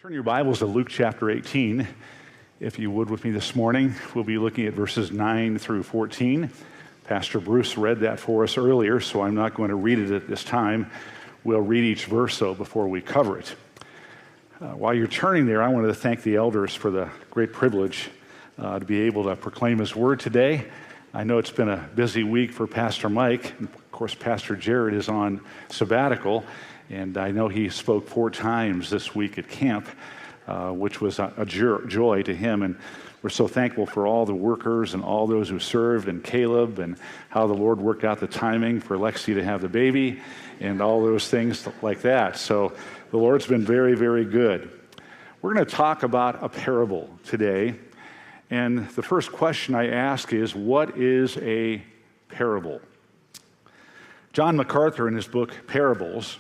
Turn your Bibles to Luke chapter 18, if you would with me this morning. We'll be looking at verses 9 through 14. Pastor Bruce read that for us earlier, so I'm not going to read it at this time. We'll read each verse, though, before we cover it. While you're turning there, I wanted to thank the elders for the great privilege to be able to proclaim his word today. I know it's been a busy week for Pastor Mike. Of course, Pastor Jared is on sabbatical, and I know he spoke 4 times this week at camp, which was a joy to him. And we're so thankful for all the workers and all those who served, and Caleb, and how the Lord worked out the timing for Lexi to have the baby, and all those things like that. So the Lord's been very, very good. We're going to talk about a parable today. And the first question I ask is, what is a parable? John MacArthur, in his book Parables,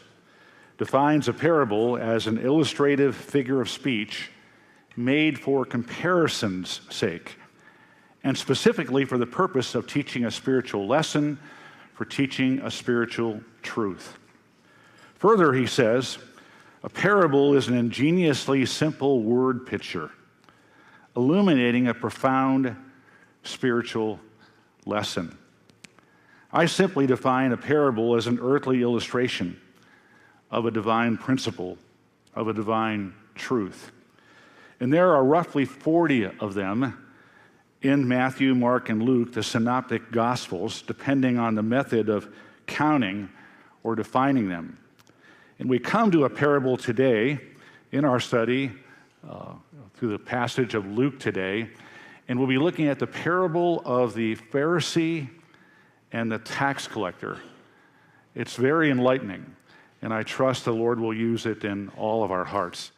defines a parable as an illustrative figure of speech made for comparison's sake, and specifically for the purpose of teaching a spiritual lesson, for teaching a spiritual truth. Further, he says, a parable is an ingeniously simple word picture, illuminating a profound spiritual lesson. I simply define a parable as an earthly illustration of a divine principle, of a divine truth. And there are roughly 40 of them in Matthew, Mark, and Luke, the synoptic gospels, depending on the method of counting or defining them. And we come to a parable today in our study through the passage of Luke today, and we'll be looking at the parable of the Pharisee and the tax collector. It's very enlightening, and I trust the Lord will use it in all of our hearts.